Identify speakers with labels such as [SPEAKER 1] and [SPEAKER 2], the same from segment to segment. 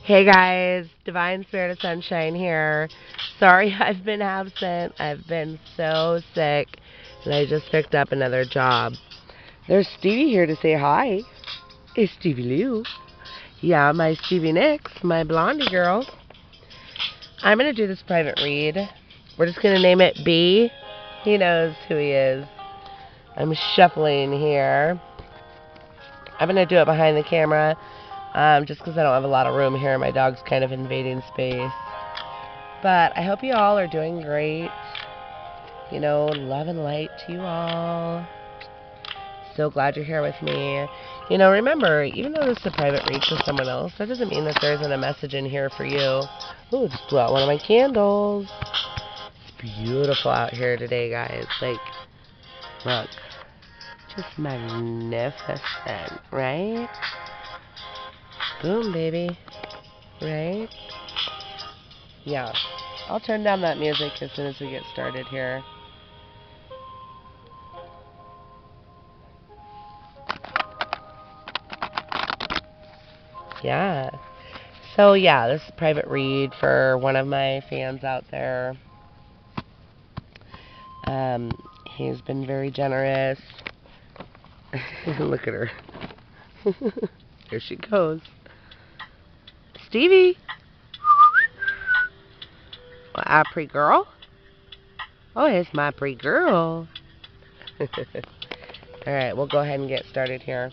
[SPEAKER 1] Hey guys, Divine Spirit of Sunshine here. Sorry I've been absent. I've been so sick, and I just picked up another job. There's Stevie here to say hi. It's Stevie Lou. Yeah, my Stevie Nicks, my blondie girl. I'm going to do this private read. We're just going to name it B. He knows who he is. I'm shuffling here. I'm going to do it behind the camera. Just because I don't have a lot of room here. My dog's kind of invading space. But I hope you all are doing great. You know, love and light to you all. So glad you're here with me. You know, remember, even though this is a private read for someone else, that doesn't mean that there isn't a message in here for you. Ooh, just blew out one of my candles. It's beautiful out here today, guys. Like, look. Just magnificent, right? Boom, baby. Right? Yeah. I'll turn down that music as soon as we get started here. Yeah. So, yeah, this is a private read for one of my fans out there. He's been very generous. Look at her. There she goes. Stevie! A pretty girl? Oh, it's my pretty girl. Alright, we'll go ahead and get started here.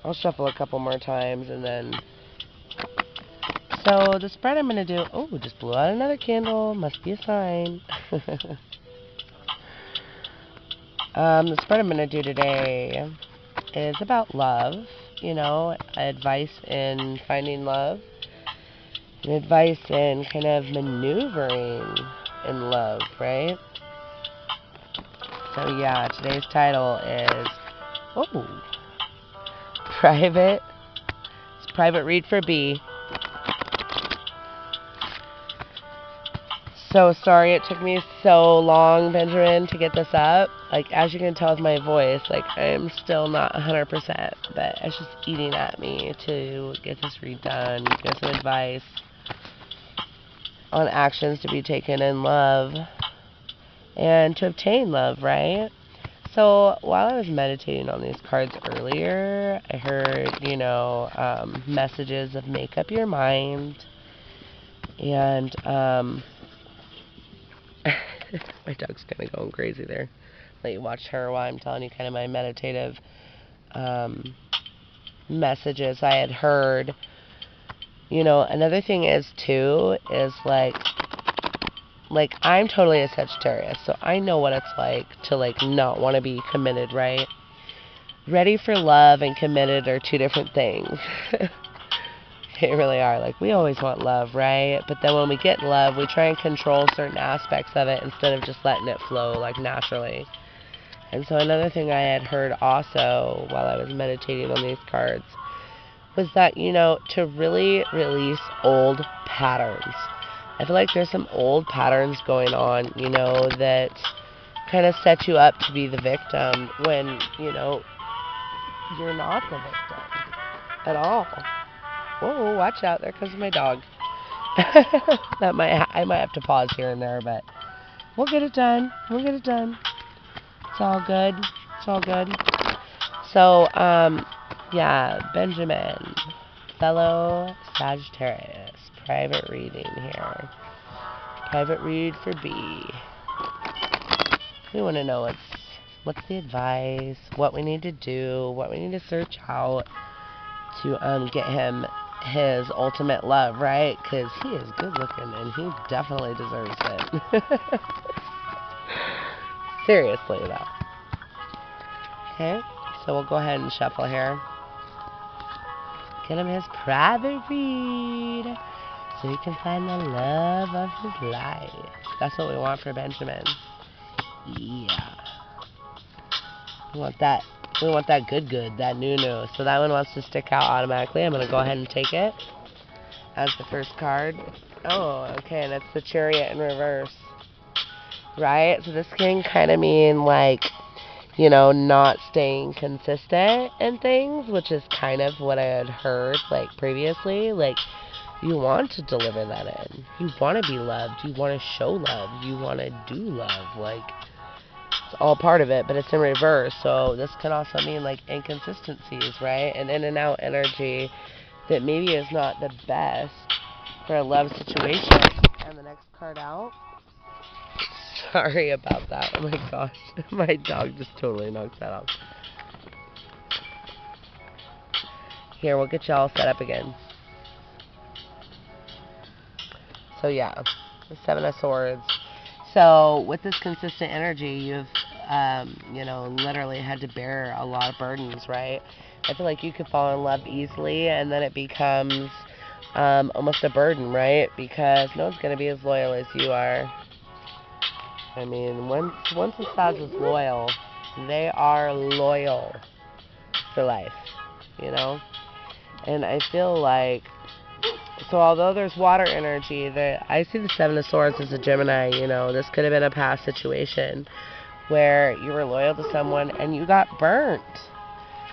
[SPEAKER 1] I'll shuffle a couple more times and then... So, the spread I'm going to do... Oh, just blew out another candle. Must be a sign. The spread I'm going to do today is about love. You know, advice in finding love. And advice in kind of maneuvering in love, right? So, yeah, today's title is... Oh... Private. It's private read for B. So sorry it took me so long, Benjamin, to get this up. Like, as you can tell with my voice, like, I'm still not 100%, but it's just eating at me to get this read done, give some advice on actions to be taken in love and to obtain love, right? So, while I was meditating on these cards earlier, I heard, you know, messages of make up your mind, and, my dog's kind of going crazy there. Let you watch her while I'm telling you kind of my meditative, messages I had heard. You know, another thing is, too, is, like, I'm totally a Sagittarius, so I know what it's like to, like, not want to be committed, right? Ready for love and committed are two different things. They really are. Like, we always want love, right? But then when we get love, we try and control certain aspects of it instead of just letting it flow, like, naturally. And so another thing I had heard also while I was meditating on these cards was that, you know, to really release old patterns. I feel like there's some old patterns going on, you know, that kind of set you up to be the victim when, you know, you're not the victim at all. Whoa, watch out, there comes my dog. I might have to pause here and there, but we'll get it done. We'll get it done. It's all good. It's all good. So, yeah, Benjamin, fellow Sagittarius, private reading here. Private read for B. We want to know what's the advice, what we need to do, what we need to search out to get him his ultimate love, right? Because he is good looking and he definitely deserves it. Seriously, though. Okay, so we'll go ahead and shuffle here. Get him his private read so he can find the love of his life. That's what we want for Benjamin. Yeah. We want that good, that new. So that one wants to stick out automatically. I'm going to go ahead and take it as the first card. Oh, okay, and it's the Chariot in reverse. Right? So this can kind of mean, like, you know, not staying consistent in things, which is kind of what I had heard, like, previously. Like, you want to deliver that in. You want to be loved. You want to show love. You want to do love. Like, it's all part of it, but it's in reverse. So this can also mean, like, inconsistencies, right? And in and out energy that maybe is not the best for a love situation. And the next card out. Sorry about that. Oh my gosh. My dog just totally knocked that off. Here, we'll get y'all set up again. So yeah, the Seven of Swords. So with this consistent energy, you've, you know, literally had to bear a lot of burdens, right? I feel like you could fall in love easily, and then it becomes almost a burden, right? Because no one's going to be as loyal as you are. I mean, once a Sag is loyal, they are loyal for life, you know? And I feel like, so although there's water energy, that I see the Seven of Swords as a Gemini, you know, this could have been a past situation where you were loyal to someone and you got burnt.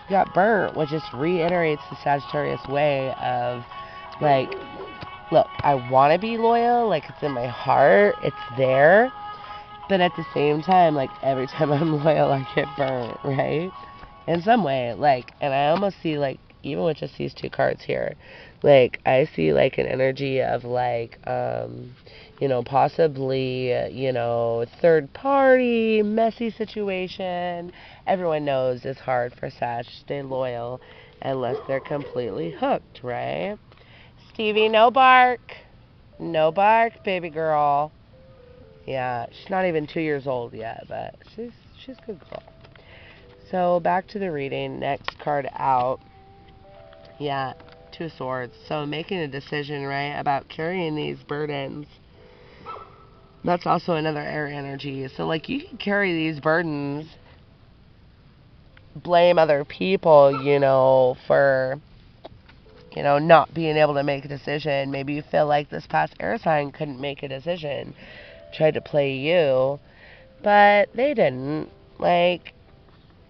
[SPEAKER 1] You got burnt, which just reiterates the Sagittarius way of, like, look, I want to be loyal, like, it's in my heart, it's there, but at the same time, like, every time I'm loyal, I get burnt, right? In some way, like, and I almost see, like, even with just these two cards here, like, I see, like, an energy of, like, you know, possibly, you know, third party, messy situation. Everyone knows it's hard for Sag to stay loyal unless they're completely hooked, right? Stevie, no bark. No bark, baby girl. Yeah, she's not even 2 years old yet, but she's a good girl. So back to the reading. Next card out. Yeah, Two of Swords. So making a decision, right, about carrying these burdens. That's also another air energy. So, like, you can carry these burdens, blame other people, you know, for, you know, not being able to make a decision. Maybe you feel like this past air sign couldn't make a decision. Tried to play you, but they didn't. Like,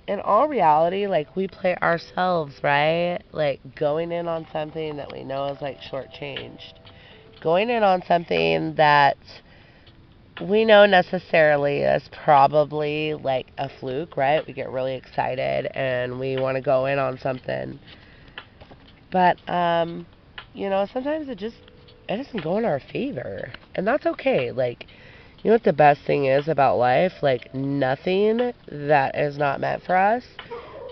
[SPEAKER 1] in all reality, like, we play ourselves, right? Like, going in on something that we know is, like, shortchanged. Going in on something that we know necessarily is probably, like, a fluke, right? We get really excited and we want to go in on something. But, you know, sometimes it doesn't go in our favor. And that's okay. Like, you know what the best thing is about life? Like, nothing that is not meant for us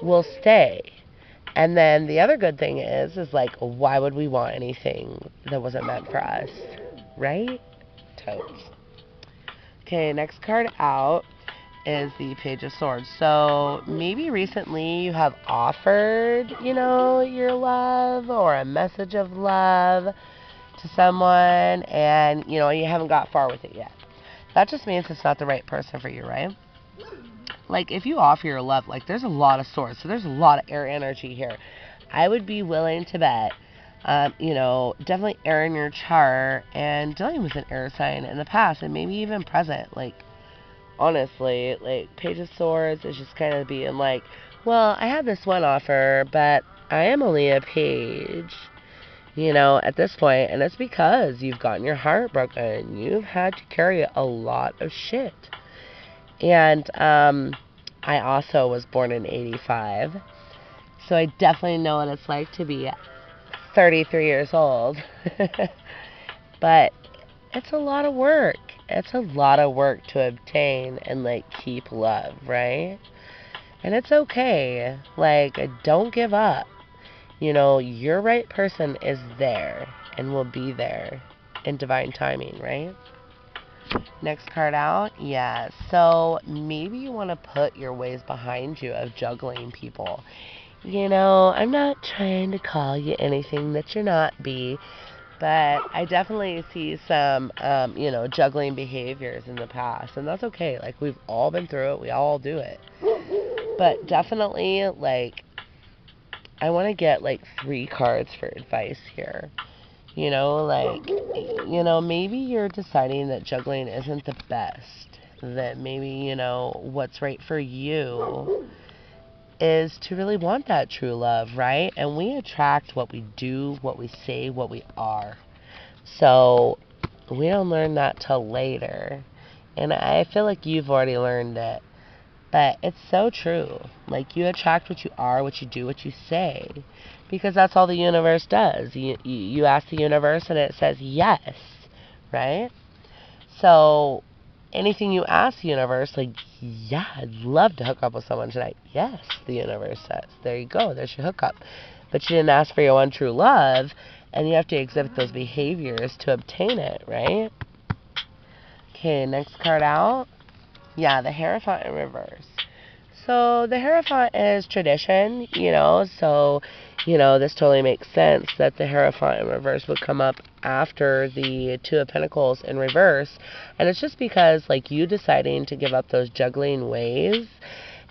[SPEAKER 1] will stay. And then the other good thing is like, why would we want anything that wasn't meant for us? Right? Totes. Okay, next card out is the Page of Swords. So maybe recently you have offered, you know, your love or a message of love to someone, and, you know, you haven't got far with it yet. That just means it's not the right person for you, right? Like, if you offer your love, like, there's a lot of swords, so there's a lot of air energy here. I would be willing to bet, you know, definitely air in your chart and dealing with an air sign in the past and maybe even present. Like, honestly, like, Page of Swords is just kind of being like, well, I have this one offer, but I am only a page. You know, at this point, and it's because you've gotten your heart broken. You've had to carry a lot of shit. And I also was born in 85, so I definitely know what it's like to be 33 years old. But it's a lot of work. It's a lot of work to obtain and, like, keep love, right? And it's okay. Like, don't give up. You know, your right person is there and will be there in divine timing, right? Next card out. Yeah, so maybe you want to put your ways behind you of juggling people. You know, I'm not trying to call you anything that you're not, B, but I definitely see some, you know, juggling behaviors in the past, and that's okay. Like, we've all been through it. We all do it. But definitely, like, I want to get, like, 3 cards for advice here. You know, like, you know, maybe you're deciding that juggling isn't the best that maybe, you know, what's right for you is to really want that true love, right? And we attract what we do, what we say, what we are. So we don't learn that till later. And I feel like you've already learned it. But it's so true. Like, you attract what you are, what you do, what you say. Because that's all the universe does. You ask the universe and it says yes, right? So anything you ask the universe, like, yeah, I'd love to hook up with someone tonight. Yes, the universe says. There you go. There's your hookup. But you didn't ask for your one true love, and you have to exhibit those behaviors to obtain it, right? Okay, next card out. Yeah, the Hierophant in reverse. So the Hierophant is tradition, you know, so, you know, this totally makes sense that the Hierophant in reverse would come up after the Two of Pentacles in reverse. And it's just because, like, you deciding to give up those juggling ways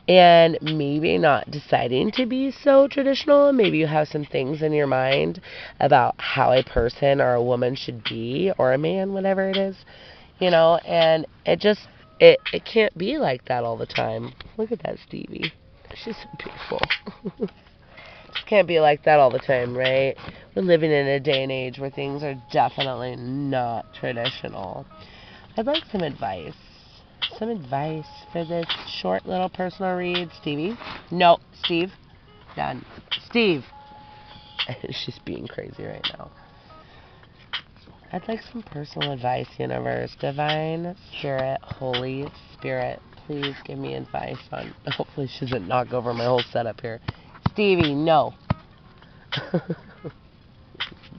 [SPEAKER 1] and maybe not deciding to be so traditional. Maybe you have some things in your mind about how a person or a woman should be, or a man, whatever it is, you know, and it can't be like that all the time. Look at that Stevie. She's so beautiful. Just can't be like that all the time, right? We're living in a day and age where things are definitely not traditional. I'd like some advice. Some advice for this short little personal read. Stevie? No, Steve. Done. Steve. She's being crazy right now. I'd like some personal advice, universe. Divine Spirit, Holy Spirit, please give me advice on... Hopefully she doesn't knock over my whole setup here. Stevie, no.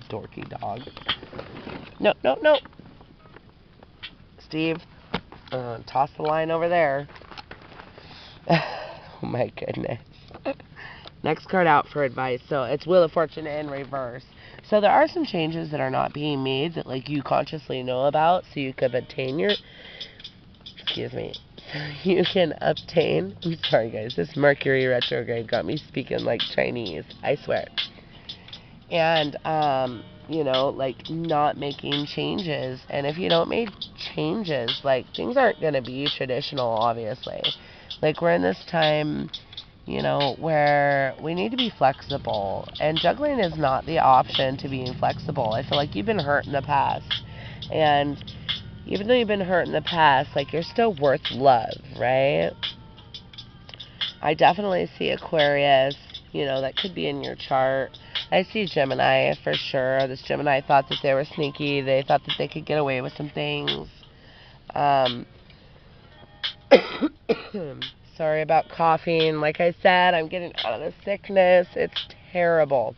[SPEAKER 1] Dorky dog. No, no, no. Steve, toss the line over there. Oh my goodness. Next card out for advice. So it's Wheel of Fortune in reverse. So there are some changes that are not being made that, like, you consciously know about, so you could obtain your... Excuse me. So you can obtain... I'm sorry, guys. This Mercury retrograde got me speaking like Chinese. I swear. And, you know, like, not making changes. And if you don't make changes, like, things aren't going to be traditional, obviously. Like, we're in this time... you know, where we need to be flexible. And juggling is not the option to being flexible. I feel like you've been hurt in the past. And even though you've been hurt in the past, like, you're still worth love, right? I definitely see Aquarius, you know, that could be in your chart. I see Gemini for sure. This Gemini thought that they were sneaky. They thought that they could get away with some things. Sorry about coughing. Like I said, I'm getting out of the sickness. It's terrible.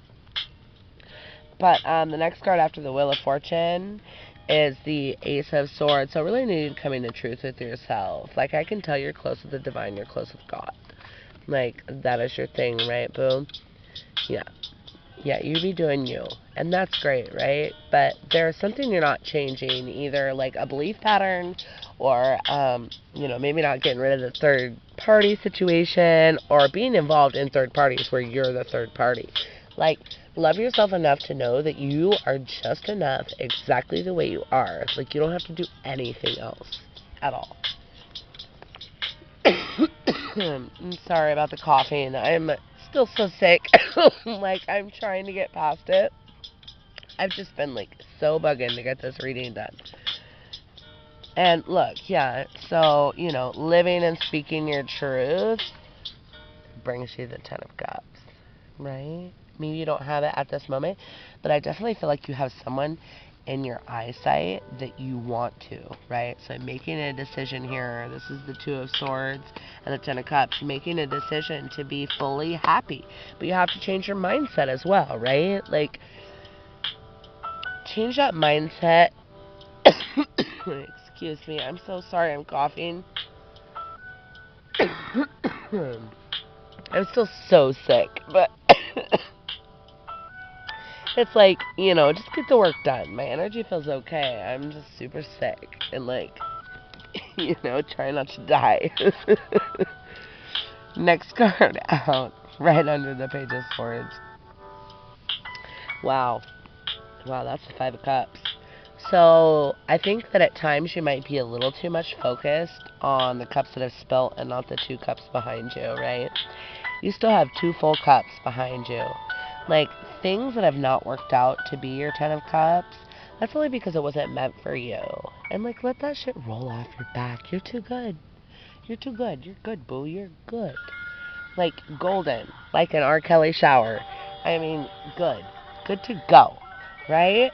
[SPEAKER 1] But the next card after the Wheel of Fortune is the Ace of Swords. So really need to come into truth with yourself. Like, I can tell you're close with the divine. You're close with God. Like, that is your thing, right, boo? Yeah. Yeah, you be doing you. And that's great, right? But there's something you're not changing. Either, like, a belief pattern or, you know, maybe not getting rid of the third party situation or being involved in third parties where you're the third party. Like, love yourself enough to know that you are just enough exactly the way you are. Like, you don't have to do anything else at all. I'm sorry about the coughing. I'm still so sick. Like, I'm trying to get past it. I've just been, like, so bugging to get this reading done. And look, yeah, so, you know, living and speaking your truth brings you the Ten of Cups, right? Maybe you don't have it at this moment, but I definitely feel like you have someone in your eyesight that you want to, right? So making a decision here, this is the Two of Swords and the Ten of Cups, making a decision to be fully happy. But you have to change your mindset as well, right? Like, change that mindset. Excuse me, I'm so sorry I'm coughing. I'm still so sick, but it's like, you know, just get the work done. My energy feels okay. I'm just super sick and, like, you know, try not to die. Next card out, right under the Page of Swords. Wow. Wow, that's the Five of Cups. So I think that at times you might be a little too much focused on the cups that have spilt and not the 2 cups behind you, right? You still have 2 full cups behind you. Like, things that have not worked out to be your 10 of cups, that's only because it wasn't meant for you. And, like, let that shit roll off your back. You're too good. You're too good. You're good, boo. You're good. Like, golden. Like an R. Kelly shower. I mean, good. Good to go. Right?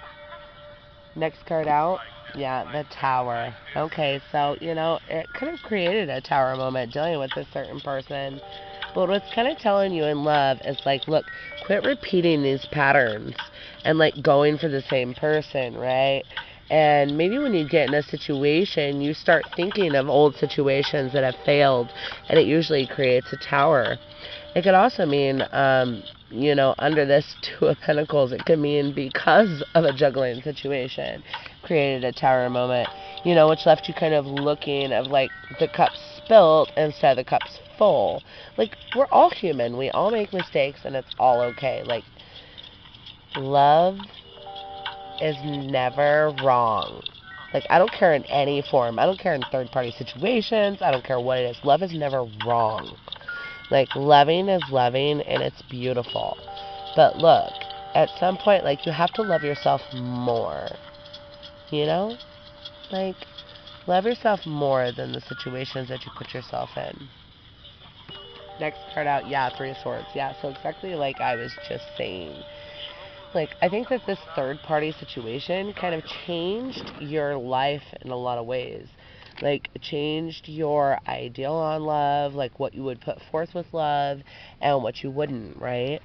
[SPEAKER 1] Next card out. Yeah, the Tower. Okay, so, it could have created a Tower moment dealing with this certain person. But what's kind of telling you in love is, like, look, quit repeating these patterns and, like, going for the same person, right? And maybe when you get in a situation, you start thinking of old situations that have failed, and it usually creates a tower. It could also mean, under this 2 of Pentacles, it could mean because of a juggling situation, created a tower moment, which left you kind of looking of, like, the cups spilt instead of the cups full. Like, we're all human. We all make mistakes, and it's all okay. Like, love is never wrong. Like, I don't care in any form. I don't care in third-party situations. I don't care what it is. Love is never wrong. Like, loving is loving, and it's beautiful. But look, at some point, like, you have to love yourself more. Like, love yourself more than the situations that you put yourself in. Next card out, yeah, 3 of Swords. Yeah, so exactly like I was just saying. Like, I think that this third-party situation kind of changed your life in a lot of ways. Like, changed your ideal on love, like what you would put forth with love and what you wouldn't, right?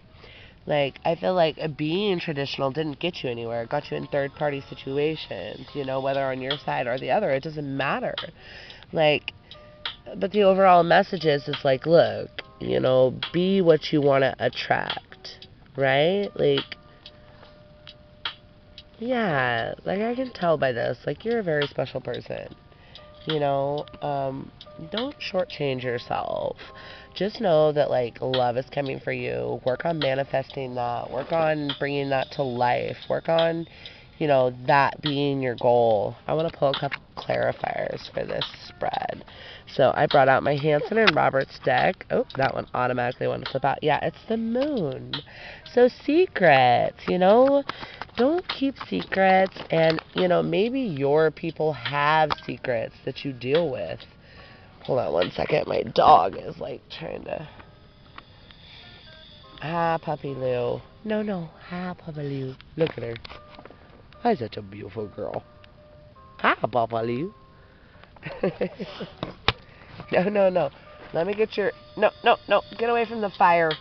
[SPEAKER 1] Like, I feel like being traditional didn't get you anywhere. It got you in third-party situations, whether on your side or the other. It doesn't matter. Like, but the overall message is like, look, be what you want to attract, right? Like, yeah, like, I can tell by this, like, you're a very special person. Don't shortchange yourself. Just know that, like, love is coming for you. Work on manifesting that. Work on bringing that to life. Work on, that being your goal. I want to pull a couple clarifiers for this spread. So I brought out my Hanson and Roberts deck. Oh, that one automatically wanted to flip out. Yeah, it's the moon. So secrets, don't keep secrets, and, maybe your people have secrets that you deal with. Hold on one second. My dog is, like, trying to... Hi, Puppy Lou. No. Hi, Puppy Lou. Look at her. Hi, such a beautiful girl. Hi, Puppy Lou. No. Let me get your... No. Get away from the fire.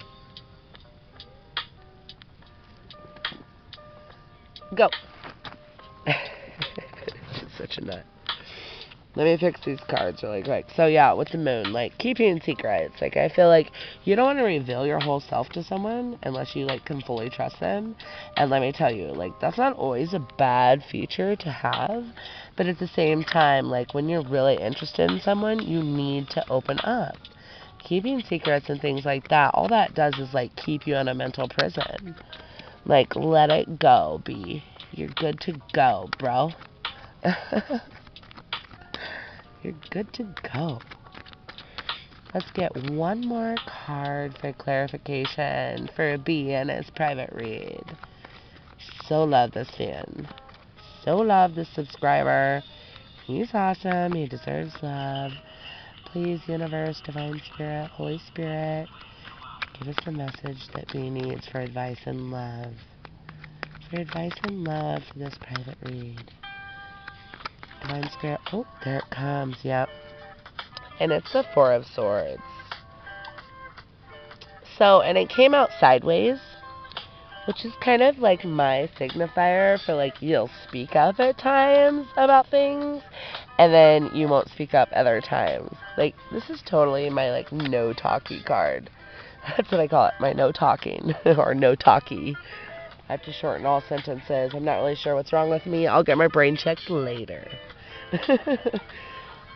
[SPEAKER 1] Go. She's such a nut. Let me fix these cards really quick. So yeah, with the moon, like, keeping secrets. Like, I feel like you don't want to reveal your whole self to someone unless you, like, can fully trust them. And let me tell you, like, that's not always a bad feature to have. But at the same time, like, when you're really interested in someone, you need to open up. Keeping secrets and things like that, all that does is, like, keep you in a mental prison. Like, let it go, B. You're good to go, bro. You're good to go. Let's get one more card for clarification for B in his private read. So love this fan. So love this subscriber. He's awesome. He deserves love. Please, universe, divine spirit, Holy Spirit, give us the message that B needs for advice and love. For advice and love for this private read. Divine Spirit. Oh, there it comes. Yep. And it's the 4 of Swords. So, and it came out sideways, which is kind of like my signifier for, like, you'll speak up at times about things, and then you won't speak up other times. Like, this is totally my, like, no talkie card. That's what I call it, my no talking, or no talkie. I have to shorten all sentences. I'm not really sure what's wrong with me. I'll get my brain checked later.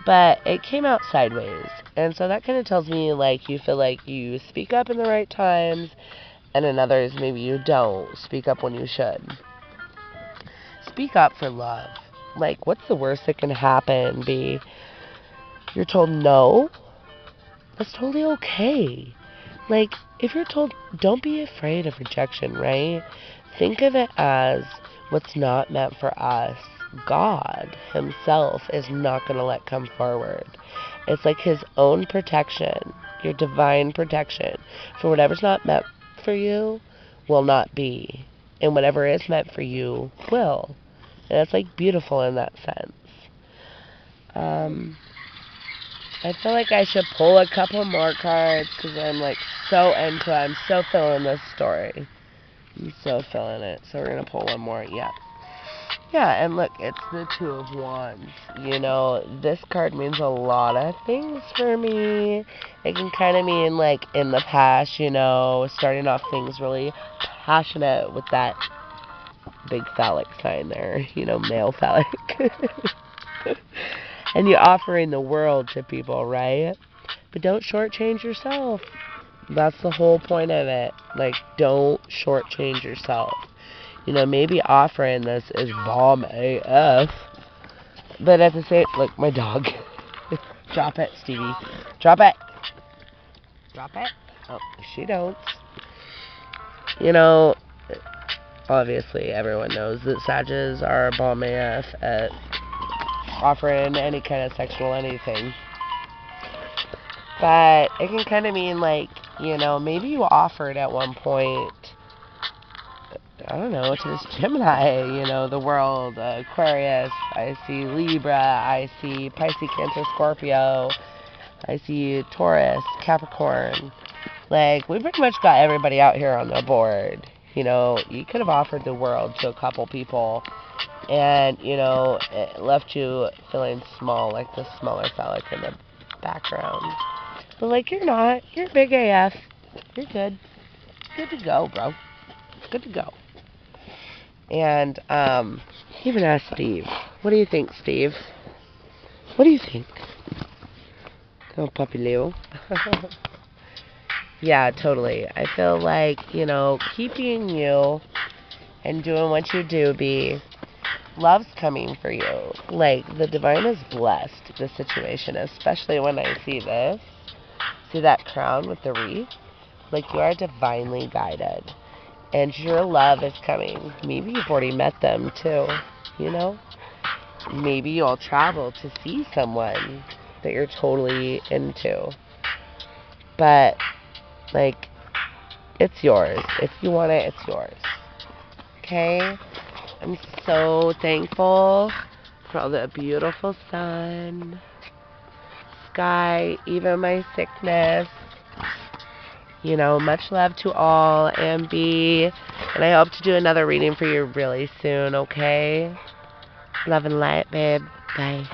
[SPEAKER 1] But it came out sideways. And so that kind of tells me, like, you feel like you speak up in the right times, and in others, maybe you don't speak up when you should. speak up for love. Like, what's the worst that can happen? You're told no? That's totally okay. Like, if you're told, don't be afraid of rejection, right? Think of it as what's not meant for us. God himself is not going to let come forward. It's like his own protection, your divine protection. For whatever's not meant for you will not be. And whatever is meant for you will. And it's like beautiful in that sense. I feel like I should pull a couple more cards because I'm like so into it. I'm so feeling this story. I'm so feeling it. So we're going to pull one more. Yeah. Yeah, and look, it's the Two of Wands. You know, this card means a lot of things for me. It can kind of mean, like, in the past, you know, starting off things really passionate with that big phallic sign there. You know, male phallic. And you're offering the world to people, right? But don't shortchange yourself. That's the whole point of it. Like, don't shortchange yourself. You know, maybe offering this is bomb AF. But at the same... Look, my dog. Drop it, Stevie. Drop it. Drop it. Oh, she don't. You know, obviously everyone knows that Sages are bomb AF at offering any kind of sexual anything. But it can kind of mean, like, you know, maybe you offered at one point, I don't know, to this Gemini, you know, the world, Aquarius, I see Libra, I see Pisces, Cancer, Scorpio, I see Taurus, Capricorn. Like, we pretty much got everybody out here on the board. You know, you could have offered the world to a couple people, and, you know, it left you feeling small, like the smaller phallic in the background. But, like, you're not. You're big AF. You're good. Good to go, bro. Good to go. And, even ask Steve. What do you think, Steve? What do you think? Oh, Puppy Lou. Yeah, totally. I feel like, you know, keep being you and doing what you do, be. Love's coming for you. Like, the divine is blessed, the situation, especially when I see this. See that crown with the wreath? Like, you are divinely guided. And your love is coming. Maybe you've already met them, too. You know? Maybe you'll travel to see someone that you're totally into. But, like, it's yours. If you want it, it's yours. Okay? I'm so thankful for all the beautiful sun, sky, even my sickness. You know, much love to all, Ambi. And I hope to do another reading for you really soon, okay? Love and light, babe. Bye.